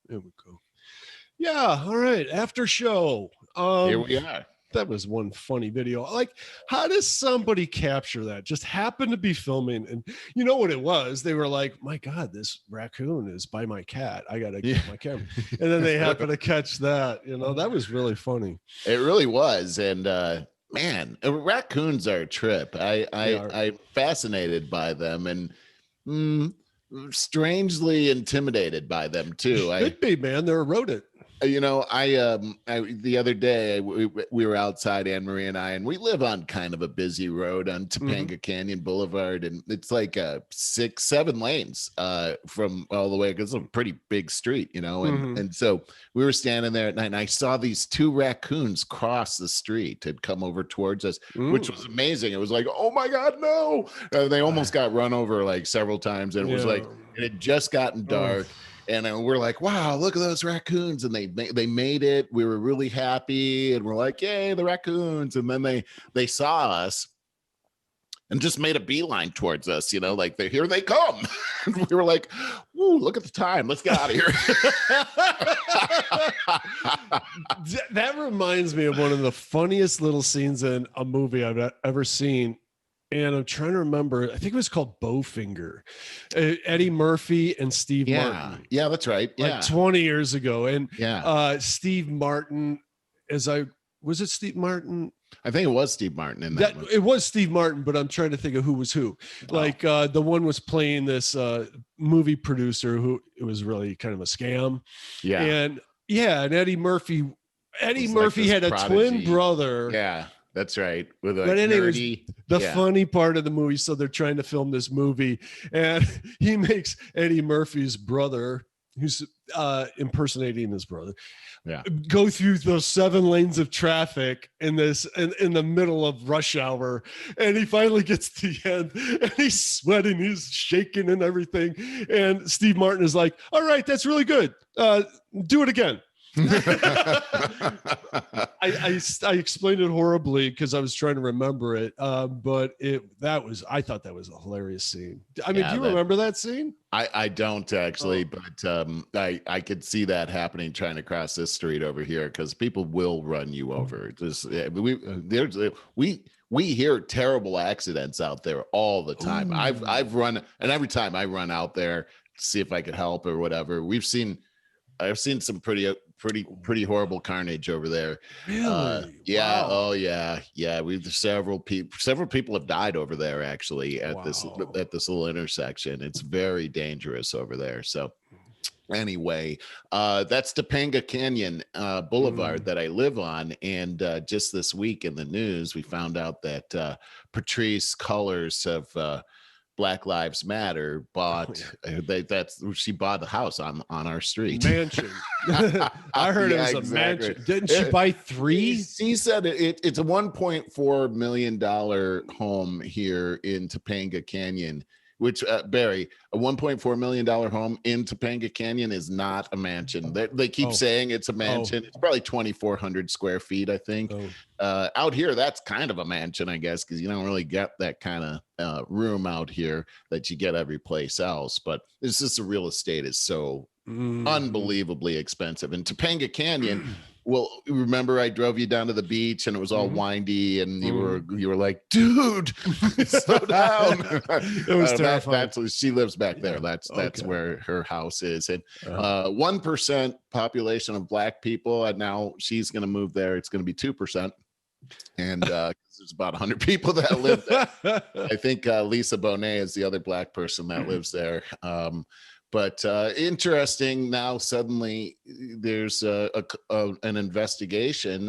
There we go. Yeah. All right. After show. Here we are. That was one funny video. Like, how does somebody capture that? Just happened to be filming, and you know what it was? They were like, "My God, this raccoon is by my cat. I gotta get my camera." And then they happen to catch that. You know, that was really funny. It really was, and man, raccoons are a trip. I'm fascinated by them, and strangely intimidated by them too. Should be, man. They're a rodent. You know, the other day we were outside, Anne Marie and I, and we live on kind of a busy road on Topanga Canyon Boulevard, and it's like 6-7 lanes from all the way, because it's a pretty big street, you know, and so we were standing there at night, and I saw these 2 raccoons cross the street and come over towards us, which was amazing. It was like, oh my God, no! They almost got run over like several times, and it was like it had just gotten dark. And we're like, wow, look at those raccoons. And they made it. We were really happy. And we're like, yay, the raccoons. And then they saw us and just made a beeline towards us, you know, like here they come. And we were like, ooh, look at the time. Let's get out of here. That reminds me of one of the funniest little scenes in a movie I've ever seen. And I'm trying to remember, I think it was called Bowfinger. Eddie Murphy and Steve Martin. Yeah, that's right. Like 20 years ago. And Steve Martin, was it Steve Martin? I think it was Steve Martin in that one. It was Steve Martin, but I'm trying to think of who was who. Oh. Like the one was playing this movie producer who it was really kind of a scam. Yeah. And Eddie Murphy had a twin brother. Yeah. That's right. But anyways, the funny part of the movie, so they're trying to film this movie, and he makes Eddie Murphy's brother, who's impersonating his brother, go through those 7 lanes of traffic in the middle of rush hour. And he finally gets to the end, and he's sweating, he's shaking and everything. And Steve Martin is like, all right, that's really good. Do it again. I explained it horribly because I was trying to remember it, but I thought that was a hilarious scene. I mean, do you remember that scene? I don't actually, but I could see that happening trying to cross this street over here, because people will run you over. We hear terrible accidents out there all the time. Ooh. I've run, and every time I run out there to see if I could help or whatever, I've seen some pretty horrible carnage over there. Really? Yeah. Wow. Oh yeah. Yeah. Several people have died over there, actually, at this little intersection. It's very dangerous over there. So anyway, that's Topanga Canyon Boulevard that I live on. And just this week in the news, we found out that Patrice Cullors of Black Lives Matter she bought a house on our street. Mansion. I heard it was a mansion. Didn't she buy 3? She said it's a $1.4 million home here in Topanga Canyon, which Barry, a $1.4 million home in Topanga Canyon is not a mansion. They keep saying it's a mansion. It's probably 2,400 square feet, I think. Out here, that's kind of a mansion, I guess, because you don't really get that kind of room out here that you get every place else. But it's just the real estate is so unbelievably expensive. And Topanga Canyon, well, remember I drove you down to the beach and it was all windy, and you were like, dude, slow down. It was terrifying. She lives back there. That's where her house is. And 1% population of Black people, and now she's going to move there. It's going to be 2%. And there's about 100 people that live there. I think Lisa Bonet is the other Black person that lives there. But interesting, now suddenly there's an investigation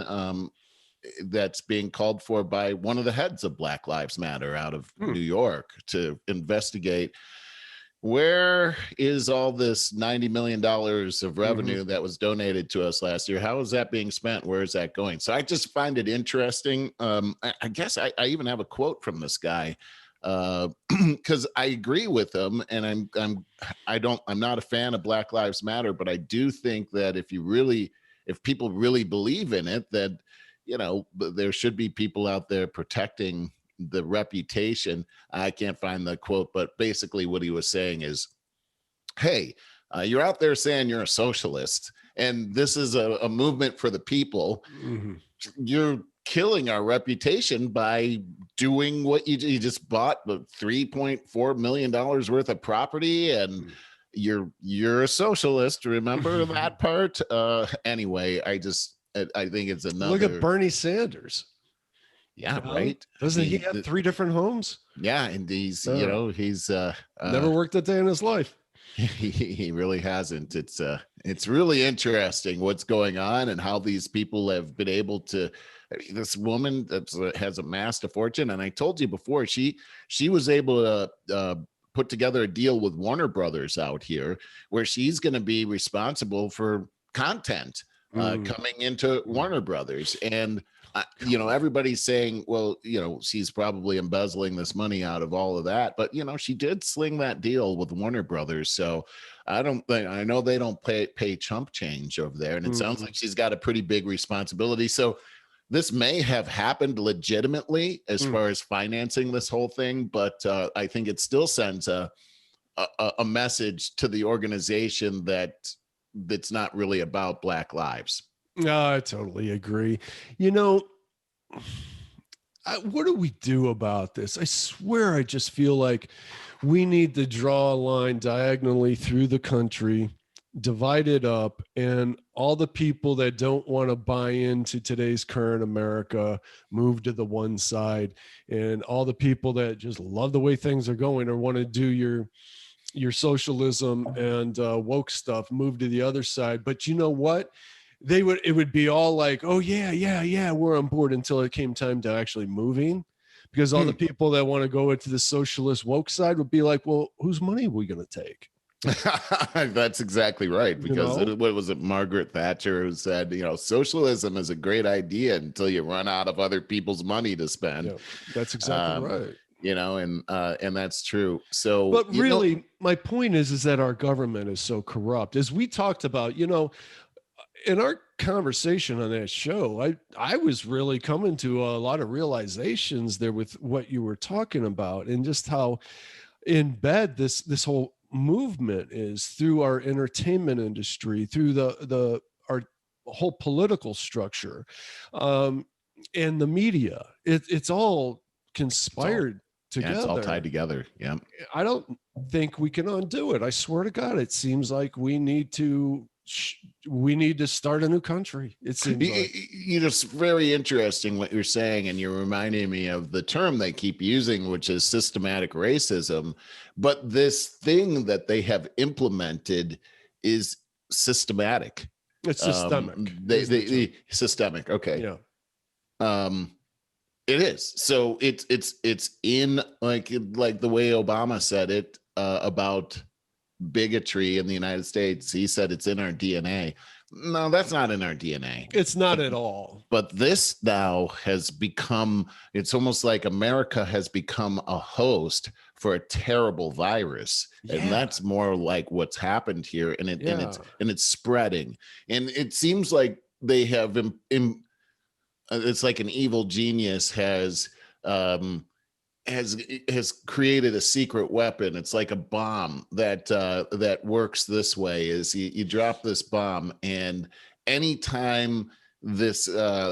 that's being called for by one of the heads of Black Lives Matter out of New York to investigate where is all this $90 million of revenue that was donated to us last year. How is that being spent? Where is that going? So I just find it interesting. I guess I even have a quote from this guy, because I agree with him, and I'm not a fan of Black Lives Matter, but I do think that if people really believe in it, that, you know, there should be people out there protecting the reputation. I can't find the quote, but basically what he was saying is, hey, you're out there saying you're a socialist, and this is a movement for the people. You're killing our reputation by doing what you just bought the $3.4 million worth of property, and you're a socialist. Remember that part? Anyway, I think it's another. Look at Bernie Sanders. Yeah, right. Doesn't he have 3 different homes? Yeah, and he's he's never worked a day in his life. He really hasn't. It's really interesting what's going on and how these people have been able to. This woman that has amassed a fortune, and I told you before, she was able to put together a deal with Warner Brothers out here, where she's going to be responsible for content coming into Warner Brothers. And everybody's saying, well, she's probably embezzling this money out of all of that, but she did sling that deal with Warner Brothers. So I know they don't pay chump change over there, and it sounds like she's got a pretty big responsibility. So this may have happened legitimately as far as financing this whole thing, but I think it still sends a message to the organization that's not really about Black lives. No, I totally agree. What do we do about this? I swear, I just feel like we need to draw a line diagonally through the country, divide it up, and all the people that don't want to buy into today's current America move to the one side, and all the people that just love the way things are going or want to do your socialism and woke stuff move to the other side. But you know what? It would be all like, oh yeah, we're on board, until it came time to actually moving, because all the people that want to go into the socialist woke side would be like, well, whose money are we going to take? That's exactly right. Because what was it, Margaret Thatcher, who said, socialism is a great idea until you run out of other people's money to spend. Yeah, that's exactly right. And that's true. So, but really, my point is that our government is so corrupt. As we talked about, in our conversation on that show, I was really coming to a lot of realizations there with what you were talking about, and just how in bed this whole movement is through our entertainment industry, through our whole political structure, and the media. It's all conspired together. Yeah, it's all tied together. Yeah. I don't think we can undo it. I swear to God, it seems like we need to start a new country. It seems like. It's very interesting what you're saying, and you're reminding me of the term they keep using, which is systematic racism. But this thing that they have implemented is systematic. It's systemic. Systemic. Okay. Yeah. It is. So it's in like the way Obama said it about bigotry in the United States. He said it's in our DNA. No, that's not in our DNA. It's not at all. But this now has become, it's almost like America has become a host for a terrible virus. Yeah. And that's more like what's happened here. And it's spreading. And it seems like they have it's like an evil genius has created a secret weapon. It's like a bomb that works this way. Is you drop this bomb, and anytime this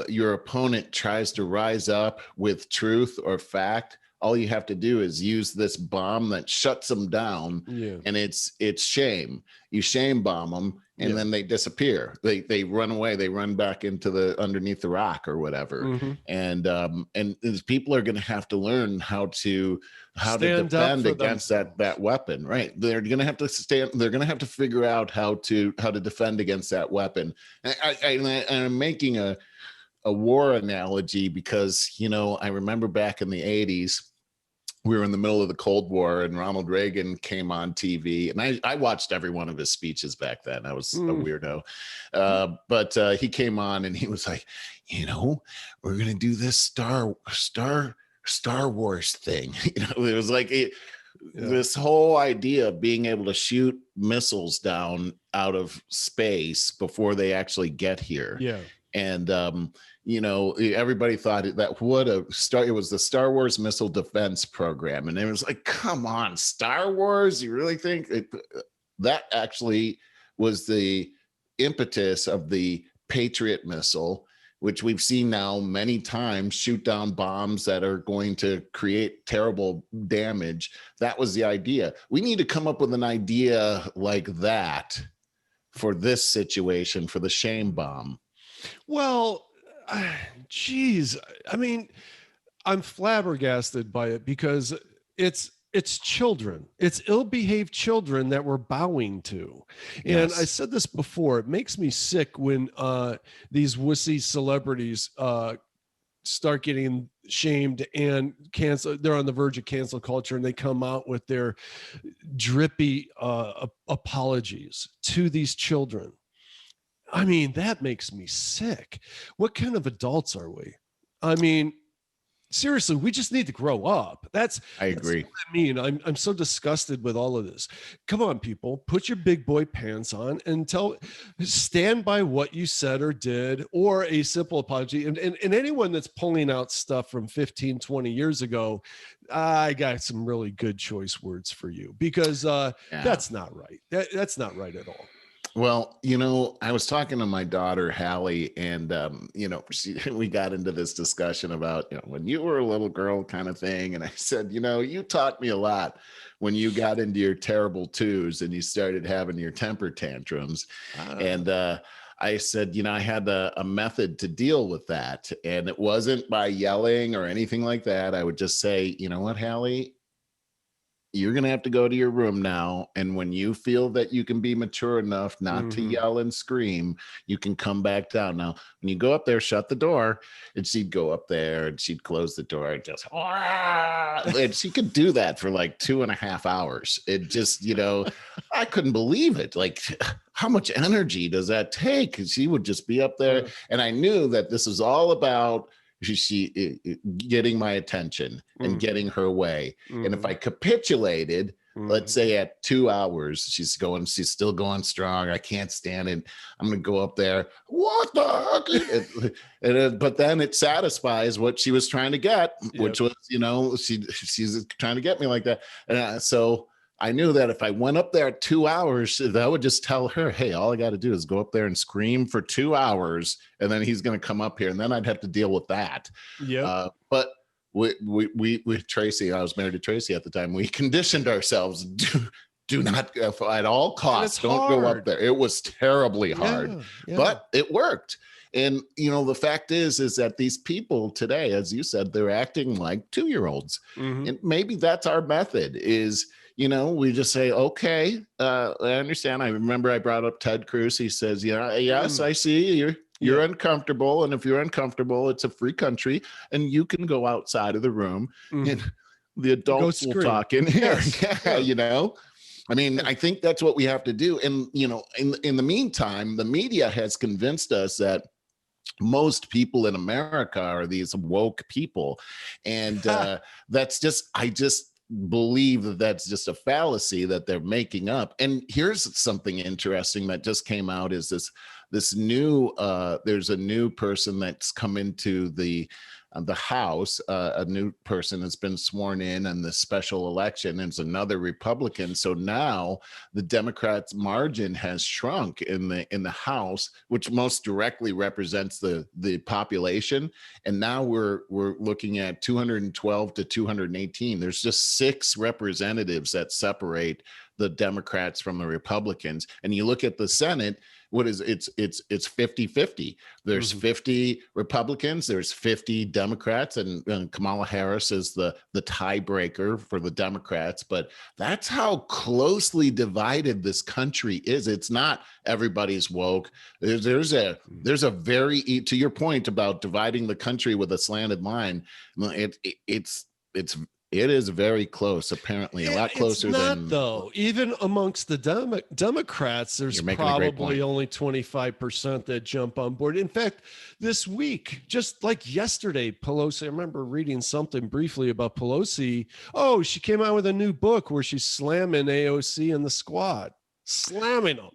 your opponent tries to rise up with truth or fact, all you have to do is use this bomb that shuts them down. Yeah. And it's shame. You shame bomb them, and then they disappear. They run away. They run back into underneath the rock or whatever. Mm-hmm. And people are going to have to learn how to defend against that weapon. Right? They're going to have to stand. They're going to have to figure out how to defend against that weapon. And I'm making a war analogy because I remember back in the 80s. We were in the middle of the Cold War, and Ronald Reagan came on TV, and I watched every one of his speeches back then. I was a weirdo. But he came on and he was like, we're going to do this Star Wars thing. It was like this whole idea of being able to shoot missiles down out of space before they actually get here. Yeah. And, everybody thought it was the Star Wars Missile Defense Program. And it was like, come on, Star Wars? You really think that actually was the impetus of the Patriot missile, which we've seen now many times shoot down bombs that are going to create terrible damage. That was the idea. We need to come up with an idea like that for this situation, for the shame bomb. Well, geez, I mean, I'm flabbergasted by it because it's children. It's ill-behaved children that we're bowing to. And I said this before, it makes me sick when these wussy celebrities start getting shamed and cancel. They're on the verge of cancel culture, and they come out with their drippy apologies to these children. I mean, that makes me sick. What kind of adults are we? I mean, seriously, we just need to grow up. I agree. That's what I mean. I'm so disgusted with all of this. Come on, people, put your big boy pants on and stand by what you said or did, or a simple apology. And anyone that's pulling out stuff from 15, 20 years ago, I got some really good choice words for you, because that's not right. That's not right at all. Well, I was talking to my daughter, Hallie, and, we got into this discussion about, when you were a little girl kind of thing. And I said, you taught me a lot when you got into your terrible twos and you started having your temper tantrums. And I said, I had a method to deal with that. And it wasn't by yelling or anything like that. I would just say, you know what, Hallie? You're going to have to go to your room now. And when you feel that you can be mature enough not to yell and scream, you can come back down. Now, when you go up there, shut the door. And she'd go up there and she'd close the door and just, and she could do that for like 2.5 hours. It just, I couldn't believe it. Like, how much energy does that take? She would just be up there. And I knew that this is all about she getting my attention and getting her way. And if I capitulated, let's say at 2 hours, she's still going strong. I can't stand it. I'm going to go up there. What the heck? But then it satisfies what she was trying to get, which was, she's trying to get me like that. And so I knew that if I went up there at 2 hours, that would just tell her, hey, all I got to do is go up there and scream for 2 hours, and then he's going to come up here, and then I'd have to deal with that. Yeah. But with Tracy, I was married to Tracy at the time. We conditioned ourselves, do not at all costs, don't go up there. It was terribly hard, but it worked. And, the fact is that these people today, as you said, they're acting like 2-year-olds. And maybe that's our method is, we just say, okay, I understand. I remember I brought up Ted Cruz. He says, yes, I see you're uncomfortable. And if you're uncomfortable, it's a free country and you can go outside of the room and the adults will talk in here. I mean, I think that's what we have to do. And, in the meantime, the media has convinced us that most people in America are these woke people. And that's just, I just believe that that's just a fallacy that they're making up. And here's something interesting that just came out is this new, there's a new person that's come into the House, a new person has been sworn in the special election, and it's another Republican. So now the Democrats' margin has shrunk in the House, which most directly represents the population. And now we're looking at 212 to 218. There's just 6 representatives that separate the Democrats from the Republicans. And you look at the Senate, what is it's 50-50. There's 50 Republicans, there's 50 Democrats, and Kamala Harris is the tiebreaker for the Democrats. But that's how closely divided this country is. It's not everybody's woke. There's a very, to your point about dividing the country with a slanted line, it is very close, apparently, a lot closer than. Though, even amongst the Democrats, there's probably only 25% that jump on board. In fact, this week, just like yesterday, Pelosi, I remember reading something briefly about Pelosi. Oh, she came out with a new book where she's slamming AOC and the squad, slamming them.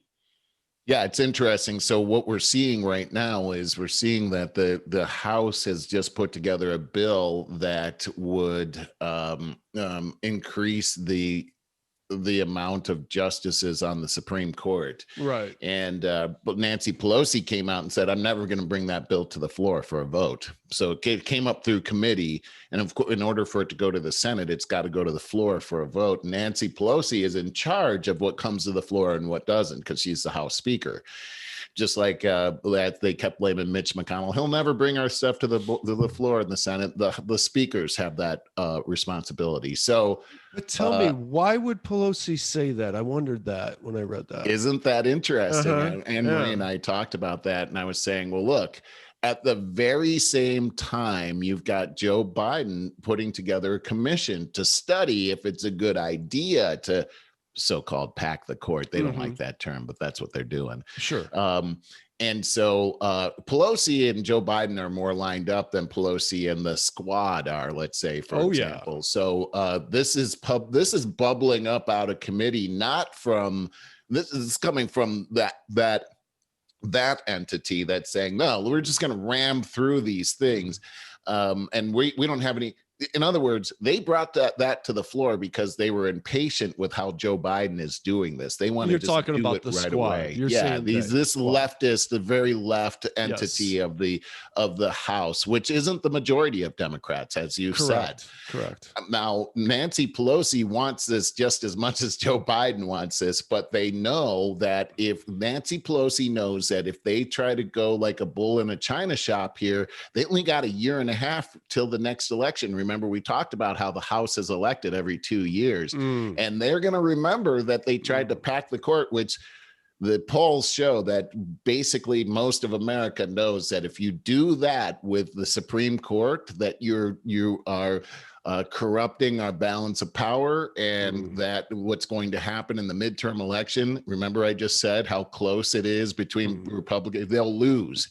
Yeah, it's interesting. So what we're seeing right now is we're seeing that the House has just put together a bill that would increase the the amount of justices on the Supreme Court. Right. And but Nancy Pelosi came out and said, I'm never going to bring that bill to the floor for a vote. So it came up through committee. And of course, in order for it to go to the Senate, it's got to go to the floor for a vote. Nancy Pelosi is in charge of what comes to the floor and what doesn't, because she's the House Speaker. Just like they kept blaming Mitch McConnell. He'll never bring our stuff to the floor in the Senate. The speakers have that responsibility. So, but tell me, why would Pelosi say that? I wondered that when I read that. Isn't that interesting? And Marie and I talked about that, and I was saying, well, look, at the very same time, you've got Joe Biden putting together a commission to study if it's a good idea to so-called pack the court. They don't like that term, but that's what they're doing. Sure. And so Pelosi and Joe Biden are more lined up than Pelosi and the squad are, let's say, for example. Yeah. So this is bubbling up out of committee, not from this is coming from that entity that's saying, no, we're just going to ram through these things. And we don't have any. In other words, they brought that to the floor because they were impatient with how Joe Biden is doing this. They want to just do it right away. This leftist, the very left entity of the House, which isn't the majority of Democrats, as you said. Correct. Now, Nancy Pelosi wants this just as much as Joe Biden wants this, but they know that if Nancy Pelosi knows that if they try to go like a bull in a china shop here, they only got a year and a half till the next election. Remember, we talked about how the House is elected every 2 years, and they're going to remember that they tried to pack the court, which the polls show that basically most of America knows that if you do that with the Supreme Court, that you are corrupting our balance of power, and that what's going to happen in the midterm election. Remember, I just said how close it is between Republicans. They'll lose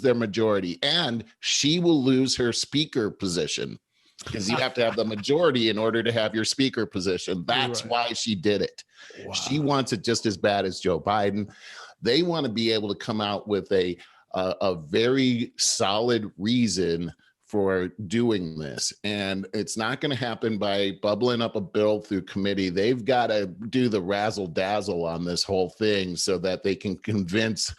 their majority, and she will lose her speaker position, because you have to have the majority in order to have your speaker position. That's why she did it. Wow. She wants it just as bad as Joe Biden. They want to be able to come out with a very solid reason for doing this. And it's not going to happen by bubbling up a bill through committee. They've got to do the razzle dazzle on this whole thing so that they can convince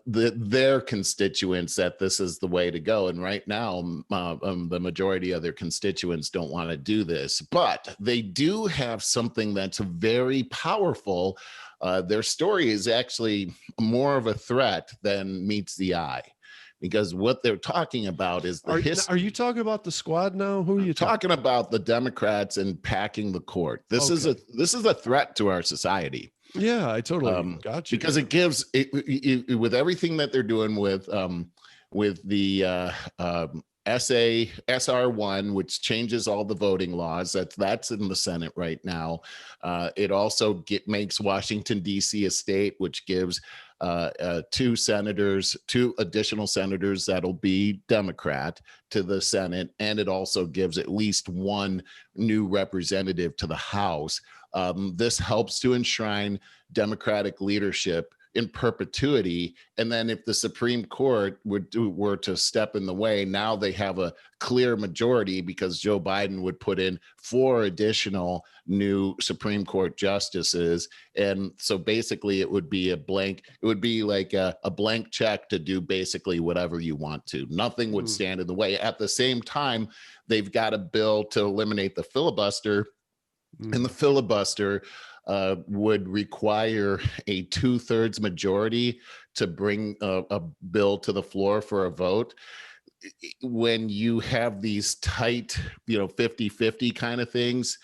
their constituents that this is the way to go. And right now, the majority of their constituents don't want to do this, but they do have something that's very powerful. Their story is actually more of a threat than meets the eye, because what they're talking about is the history. Are you talking about the squad now? Who are you talking about? The Democrats and packing the court. This is a threat to our society. Yeah, I totally got you. Because it gives it with everything that they're doing with the SR1, which changes all the voting laws. That's in the Senate right now. It also makes Washington, D.C. a state, which gives two additional senators that'll be Democrat to the Senate. And it also gives at least one new representative to the House. This helps to enshrine Democratic leadership in perpetuity. And then if the Supreme Court were to step in the way, now they have a clear majority, because Joe Biden would put in 4 additional new Supreme Court justices. And so basically it would be like a blank check to do basically whatever you want to. Nothing would stand in the way. At the same time, they've got a bill to eliminate the filibuster. And the filibuster would require a 2/3 majority to bring a bill to the floor for a vote. When you have these tight, 50-50 kind of things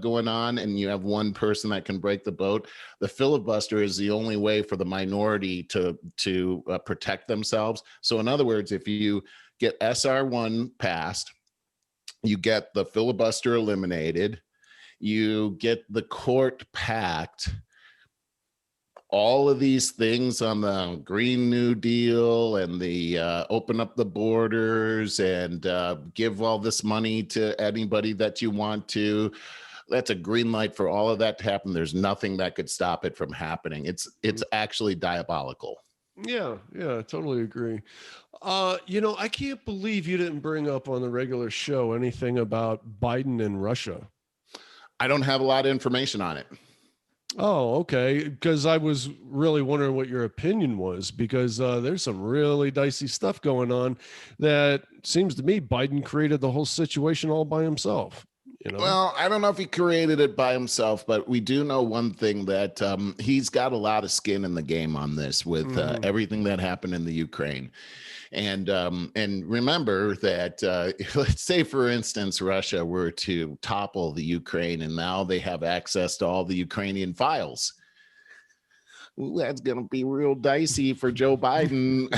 going on, and you have one person that can break the vote, the filibuster is the only way for the minority to protect themselves. So in other words, if you get SR1 passed, you get the filibuster eliminated, you get the court packed, all of these things on the Green New Deal and the open up the borders and give all this money to anybody that you want to. That's a green light for all of that to happen. There's nothing that could stop it from happening. It's actually diabolical. Yeah, I totally agree. I can't believe you didn't bring up on the regular show anything about Biden and Russia. I don't have a lot of information on it. Oh, okay. Because I was really wondering what your opinion was, because there's some really dicey stuff going on that seems to me Biden created the whole situation all by himself. Well, I don't know if he created it by himself, but we do know one thing, that he's got a lot of skin in the game on this with everything that happened in the Ukraine. And remember that let's say, for instance, Russia were to topple the Ukraine, and now they have access to all the Ukrainian files. Ooh, that's going to be real dicey for Joe Biden.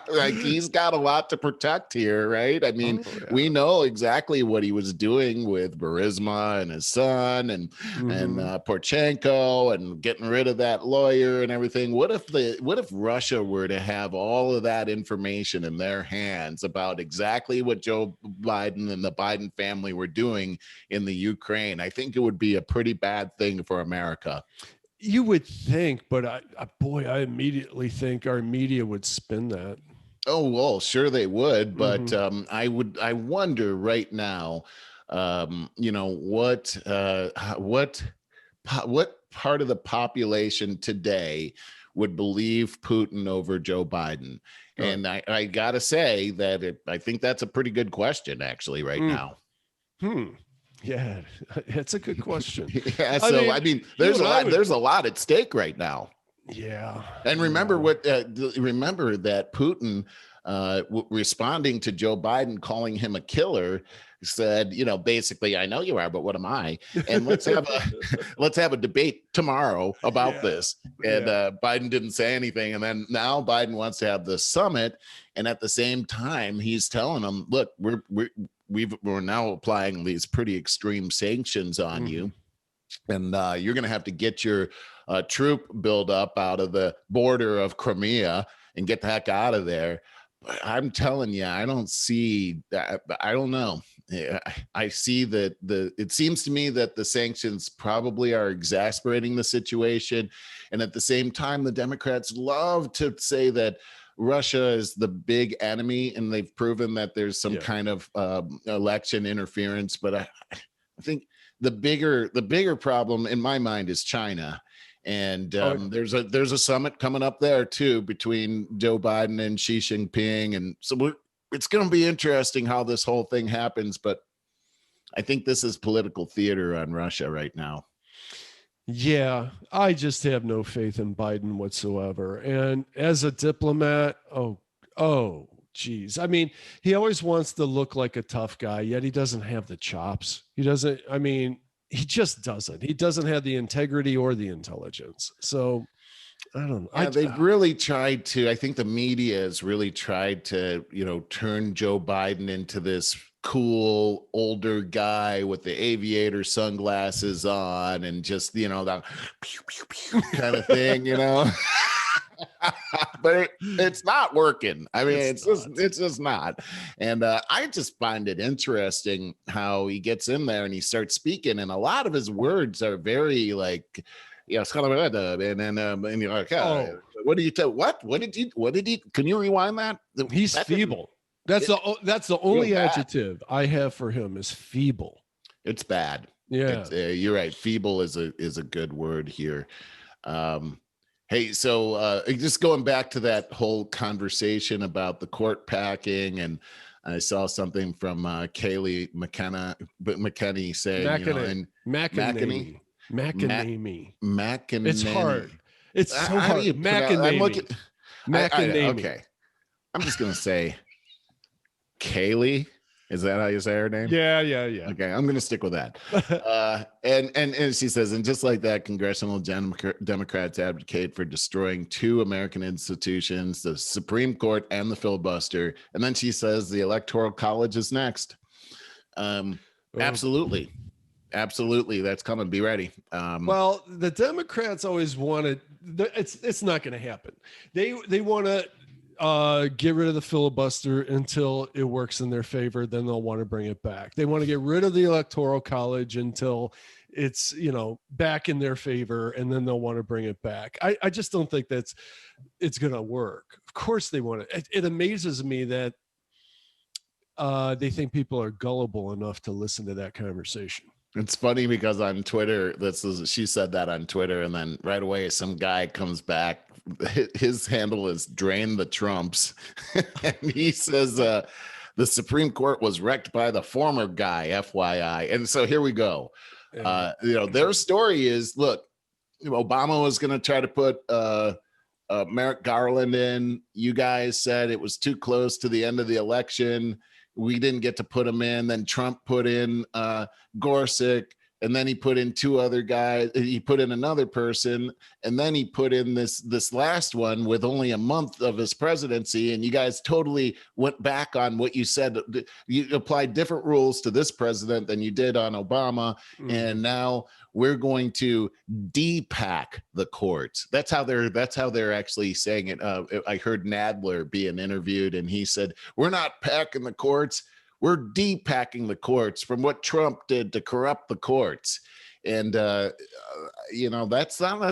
Like, he's got a lot to protect here, right? I mean, we know exactly what he was doing with Burisma and his son and Poroshenko, and getting rid of that lawyer and everything. What if Russia were to have all of that information in their hands about exactly what Joe Biden and the Biden family were doing in the Ukraine? I think it would be a pretty bad thing for America. You would think, but I immediately think our media would spin that. Oh, well, sure they would, but I wonder right now, what part of the population today would believe Putin over Joe Biden? And I gotta say that I think that's a pretty good question, actually, right now. Yeah, it's a good question. Yeah, so I mean, there's a lot at stake right now. Yeah, and remember remember that Putin, responding to Joe Biden calling him a killer, said, basically, I know you are, but what am I? And let's have a debate tomorrow about this. And Biden didn't say anything, and then now Biden wants to have the summit, and at the same time, he's telling them, look, we're now applying these pretty extreme sanctions on you, and you're going to have to get your troop buildup out of the border of Crimea and get the heck out of there. But I'm telling you, I don't see that. I don't know. I see that it seems to me that the sanctions probably are exasperating the situation. And at the same time, the Democrats love to say that Russia is the big enemy, and they've proven that there's some kind of election interference. But I think the bigger problem in my mind is China. And there's a summit coming up there too between Joe Biden and Xi Jinping, and so it's going to be interesting how this whole thing happens. But I think this is political theater on Russia right now. Yeah, I just have no faith in Biden whatsoever. And as a diplomat, geez. I mean, he always wants to look like a tough guy, yet he doesn't have the chops. He just doesn't. He doesn't have the integrity or the intelligence. So I don't know. Yeah, they've really tried to, I think the media has really tried to, turn Joe Biden into this cool older guy with the aviator sunglasses on and just, that pew, pew, pew kind of thing, but it's not working. I mean, it's just not. And I just find it interesting how he gets in there and he starts speaking, and a lot of his words are very like, and you're like, what did you tell? What did he? Can you rewind that? He's feeble. That's the only adjective I have for him is feeble. It's bad. Yeah, you're right. Feeble is a good word here. Hey, so just going back to that whole conversation about the court packing, and I saw something from Kayleigh McKinney saying, McEnany. It's hard. It's so how hard. McEnany. Okay, I'm just gonna say Kayleigh. Is that how you say her name? Yeah. Okay, I'm going to stick with that. And she says, and just like that, congressional Democrats advocate for destroying two American institutions, the Supreme Court and the filibuster. And then she says the Electoral College is next. Absolutely. That's coming. Be ready. Well, the Democrats always wanted. It's not going to happen. They want to get rid of the filibuster until it works in their favor. Then they'll want to bring it back. They want to get rid of the Electoral College until it's, back in their favor, and then they'll want to bring it back. I just don't think it's going to work. Of course they want it. It amazes me that they think people are gullible enough to listen to that conversation. It's funny because on Twitter, she said that on Twitter, and then right away some guy comes back. His handle is Drain the Trumps. And he says the Supreme Court was wrecked by the former guy, FYI. And so here we go. Their story is, look, Obama was going to try to put Merrick Garland in. You guys said it was too close to the end of the election. We didn't get to put him in. Then Trump put in Gorsuch, and then he put in two other guys. He put in another person, and then he put in this last one with only a month of his presidency. And you guys totally went back on what you said. You applied different rules to this president than you did on Obama, and now we're going to depack the courts. That's how they're actually saying it. I heard Nadler being interviewed, and he said, "We're not packing the courts. We're depacking the courts from what Trump did to corrupt the courts." And that's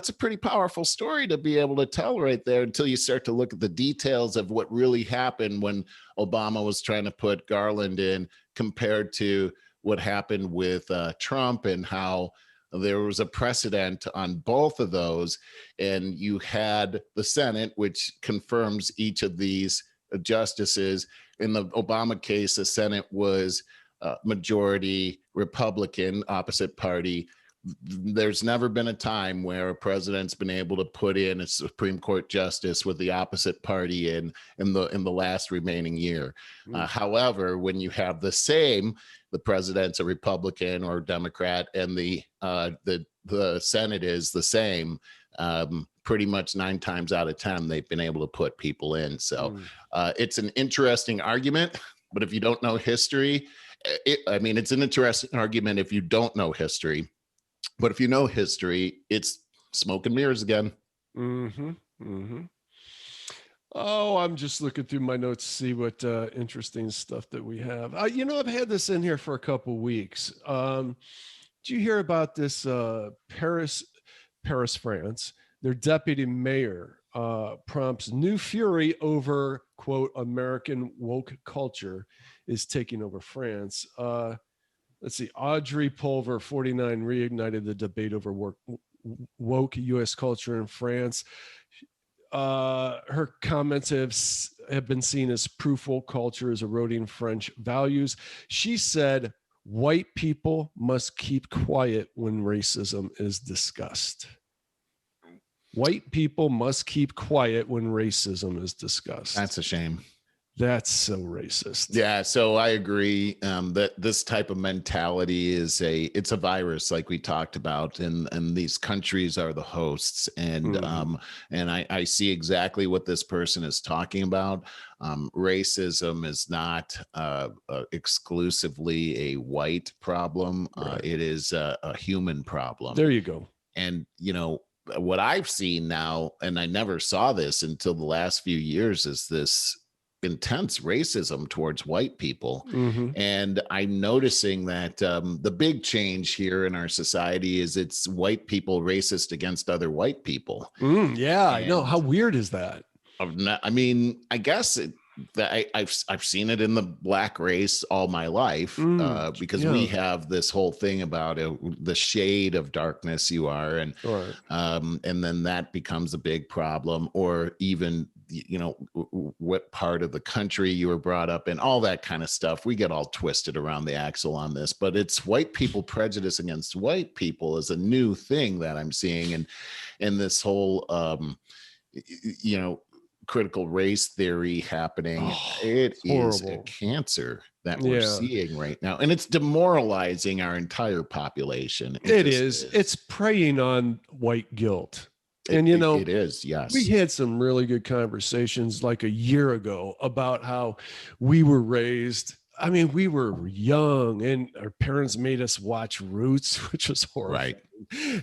a pretty powerful story to be able to tell right there, until you start to look at the details of what really happened when Obama was trying to put Garland in, compared to what happened with Trump, and how there was a precedent on both of those. And you had the Senate, which confirms each of these justices. In the Obama case, the Senate was majority Republican, opposite party. There's never been a time where a president's been able to put in a Supreme Court justice with the opposite party in the last remaining year. However, when you have the president's a Republican or Democrat, and the Senate is the same, pretty much 9 times out of 10, they've been able to put people in. So it's an interesting argument, but if you don't know history, it's an interesting argument if you don't know history, but if you know history, it's smoke and mirrors again. Oh, I'm just looking through my notes to see what interesting stuff that we have. I've had this in here for a couple of weeks. Did you hear about this Paris, France? Their deputy mayor prompts new fury over, quote, American woke culture is taking over France. Let's see. Audrey Pulver, 49, reignited the debate over woke U.S. culture in France. Her comments have been seen as proof woke culture is eroding French values. She said, white people must keep quiet when racism is discussed. White people must keep quiet when racism is discussed. That's a shame. That's so racist. Yeah, so I agree that this type of mentality it's a virus, like we talked about, and these countries are the hosts, and I see exactly what this person is talking about. Racism is not exclusively a white problem. Right. It is a human problem. There you go. And what I've seen now, and I never saw this until the last few years, is this intense racism towards white people. And I'm noticing that the big change here in our society is it's white people racist against other white people. I know. How weird is that? I guess I've seen it in the black race all my life, because we have this whole thing about the shade of darkness you are, and then that becomes a big problem, or even what part of the country you were brought up in, all that kind of stuff. We get all twisted around the axle on this, but it's white people prejudice against white people is a new thing that I'm seeing, and this whole critical race theory happening. It is a cancer that we're seeing right now, and it's demoralizing our entire population. It is. It's preying on white guilt. And it is. Yes, we had some really good conversations like a year ago about how we were raised. I mean, we were young, and our parents made us watch Roots, which was horrible. Right.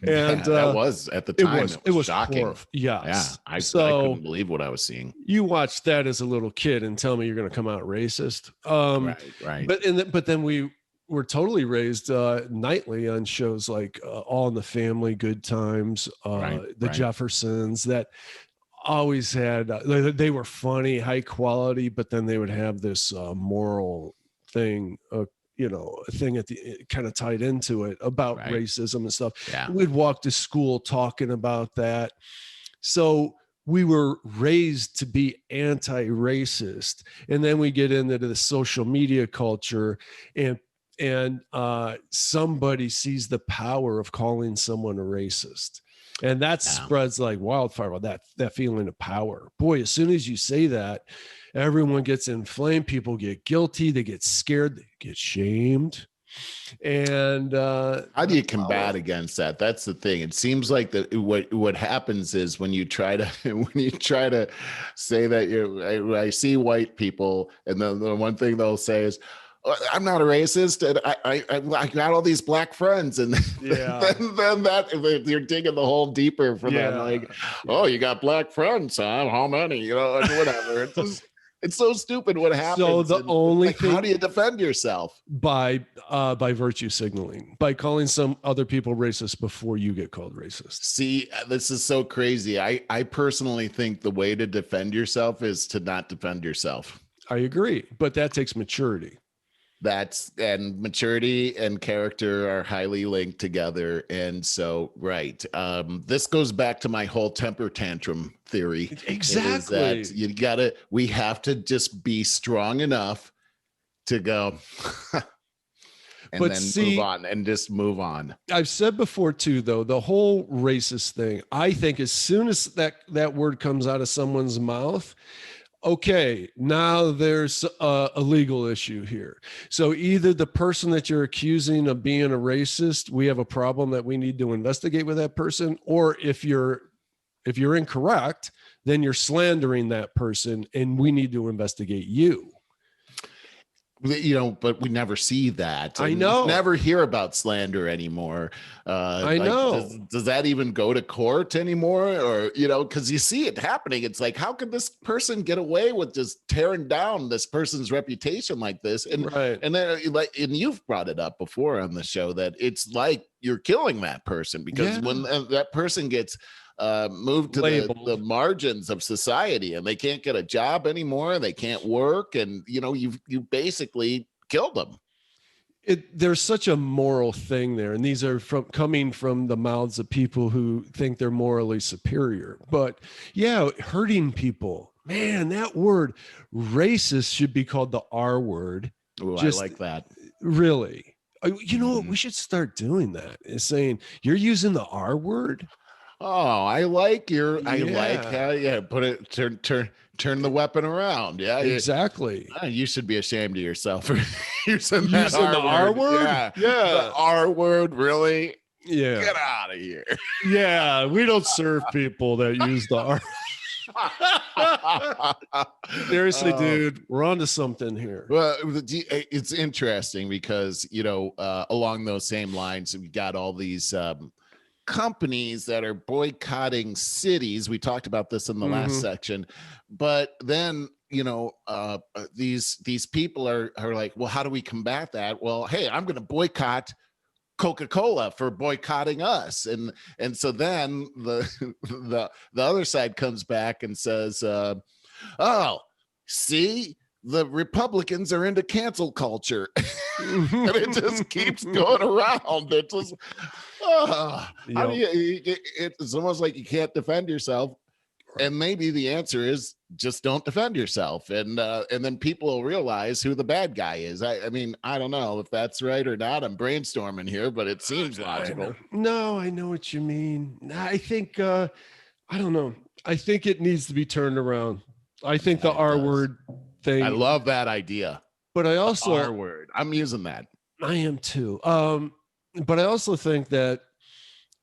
And that was at the time. It was shocking. Yes. I couldn't believe what I was seeing. You watched that as a little kid and tell me you're going to come out racist. Right. But then we were totally raised nightly on shows like All in the Family, Good Times, the Jeffersons, that always had, they were funny, high quality, but then they would have this moral thing, you know, a thing at the kind of tied into it about racism and stuff. Yeah. We'd walk to school talking about that. So we were raised to be anti-racist. And then we get into the social media culture, and somebody sees the power of calling someone a racist. And that spreads like wildfire, that feeling of power. Boy, as soon as you say that, everyone gets inflamed. People get guilty. They get scared. They get shamed. And how do you combat against that? That's the thing. It seems like that what happens is when you try to say that I see white people, and the one thing they'll say is, I'm not a racist, and I got all these black friends, and then that you're digging the hole deeper for them. Like, oh, you got black friends, huh? How many? You know, whatever. It's so stupid what happens. So the only thing, how do you defend yourself? By virtue signaling, by calling some other people racist before you get called racist. See, this is so crazy. I personally think the way to defend yourself is to not defend yourself. I agree, but that takes maturity. And maturity and character are highly linked together. And so, this goes back to my whole temper tantrum theory. Exactly. That we have to just be strong enough to go and move on and just move on. I've said before too, though, the whole racist thing, I think as soon as that word comes out of someone's mouth, okay, now there's a legal issue here. So either the person that you're accusing of being a racist, we have a problem that we need to investigate with that person, or if you're incorrect, then you're slandering that person and we need to investigate you. You know, but we never see that. I know. Never hear about slander anymore. I know. Does that even go to court anymore? Or, you know, because you see it happening. It's like, how could this person get away with just tearing down this person's reputation like this? And and then, and you've brought it up before on the show that it's like you're killing that person, because when that person gets moved to the margins of society and they can't get a job anymore, they can't work, and you know, you basically killed them. There's such a moral thing there, and these are coming from the mouths of people who think they're morally superior. But hurting people, man, that word racist should be called the R word. Ooh, I like that. Really, you know what, we should start doing that, is saying you're using the R word. Oh, I like how put it, turn the weapon around. Yeah, exactly. You should be ashamed of yourself for using the R word. Yeah, the R word, really. Yeah, get out of here. Yeah, we don't serve people that use the R. Seriously, dude, we're on to something here. Well, it's interesting because, you know, along those same lines, we got all these companies that are boycotting cities. We talked about this in the last section, but then, you know, these people are like, well, how do we combat that? Well, hey, I'm going to boycott Coca-Cola for boycotting us, and so then the other side comes back and says, oh, see, the Republicans are into cancel culture. And it just keeps going around. It just it's almost like you can't defend yourself. And maybe the answer is just don't defend yourself, and then people will realize who the bad guy is. I mean, I don't know if that's right or not. I'm brainstorming here, but it seems logical. No, I know what you mean. I think I don't know. I think it needs to be turned around. I think the R word thing. I love that idea. But I also R word. I'm using that. I am too. But I also think that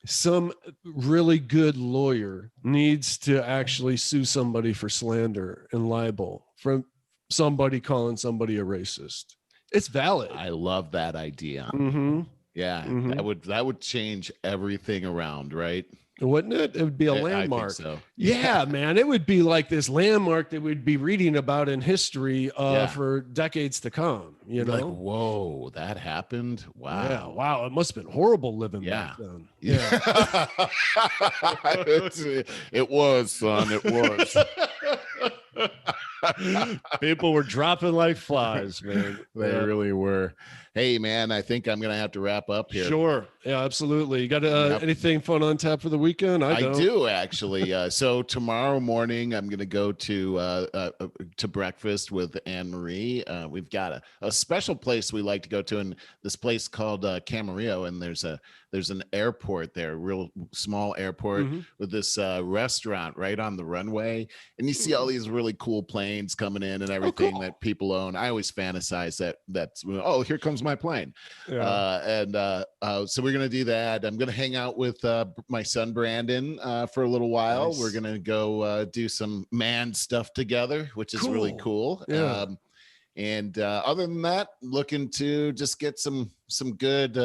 some really good lawyer needs to actually sue somebody for slander and libel from somebody calling somebody a racist. It's valid. I love that idea. Mm-hmm. Yeah, that would change everything around, right? wouldn't it? It would be a landmark. I think so. Yeah, man. It would be like this landmark that we'd be reading about in history for decades to come. You know, like, whoa, that happened. Wow. Yeah, wow. It must have been horrible living back then. Yeah. It was, son. It was. People were dropping like flies, man. They really were. Hey, man, I think I'm going to have to wrap up here. Sure. Yeah, absolutely. You got anything fun on tap for the weekend? I do, actually. So tomorrow morning, I'm going to go to breakfast with Anne Marie. We've got a special place we like to go to, and this place called Camarillo, and there's an airport there, a real small airport with this restaurant right on the runway. And you see all these really cool planes coming in and everything that people own. I always fantasize that's, oh, here comes my plane. Yeah. So we're going to do that. I'm going to hang out with my son, Brandon, for a little while. Nice. We're going to go do some man stuff together, which is really cool. Yeah. And other than that, looking to just get some good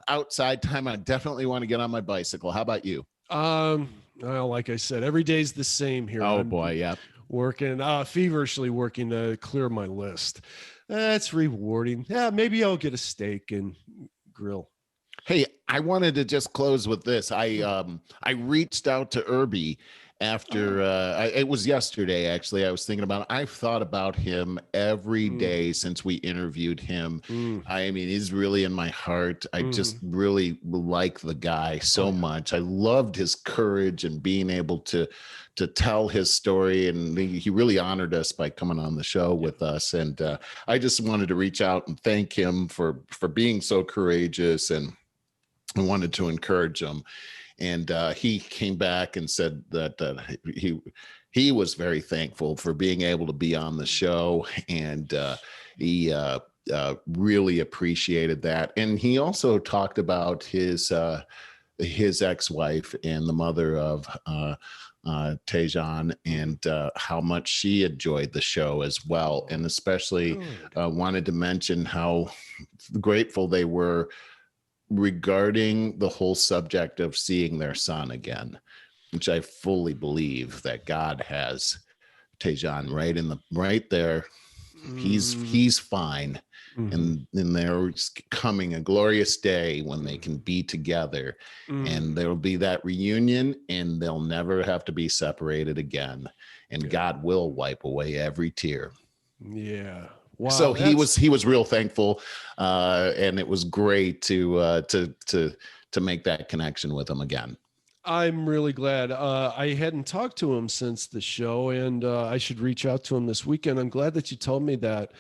outside time. I definitely want to get on my bicycle. How about you? Well, like I said, every day's the same here. Oh, boy, yeah. Working, feverishly working to clear my list. That's rewarding. Yeah, maybe I'll get a steak and grill. Hey, I wanted to just close with this. I reached out to Irby after it was yesterday, actually. I was thinking about it. I've thought about him every day since we interviewed him. I mean, he's really in my heart. I just really like the guy so much. I loved his courage and being able to tell his story, and he really honored us by coming on the show with us. And I just wanted to reach out and thank him for being so courageous, and I wanted to encourage him. And he came back and said that he was very thankful for being able to be on the show, and he really appreciated that. And he also talked about his ex-wife and the mother of Tejan, and how much she enjoyed the show as well, and especially wanted to mention how grateful they were regarding the whole subject of seeing their son again, which I fully believe that God has Tejan right there. He's fine. And there's coming a glorious day when they can be together, and there'll be that reunion, and they'll never have to be separated again. And God will wipe away every tear. Yeah. Wow, so he was real thankful, and it was great to make that connection with him again. I'm really glad. I hadn't talked to him since the show, and I should reach out to him this weekend. I'm glad that you told me that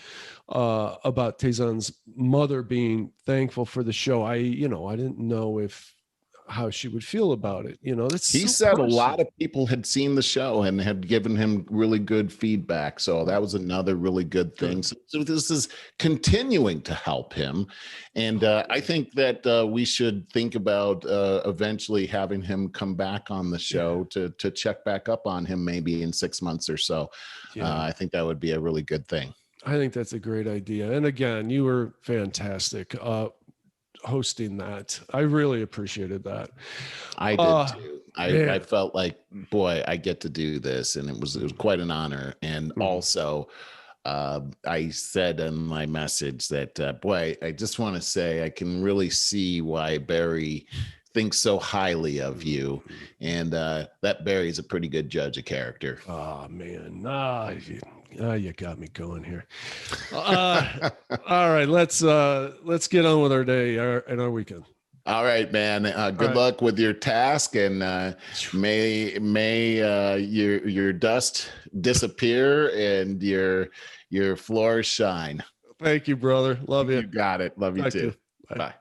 about Tejan's mother being thankful for the show. I didn't know how she would feel about it. He said a lot of people had seen the show and had given him really good feedback. So that was another really good thing. So this is continuing to help him. And I think that we should think about eventually having him come back on the show to check back up on him, maybe in 6 months or so. I think that would be a really good thing. I think that's a great idea. And again, you were fantastic hosting that. I really appreciated that. I did too. I felt like, boy, I get to do this, and it was quite an honor. And also, I said in my message that, boy, I just want to say I can really see why Barry thinks so highly of you, and that Barry's a pretty good judge of character. Oh man, you got me going here. All right, let's get on with our day and our weekend. All right, man. Good luck with your task, and may your dust disappear and your floors shine. Thank you, brother. Love you. You got it. Love you too. Bye. Bye.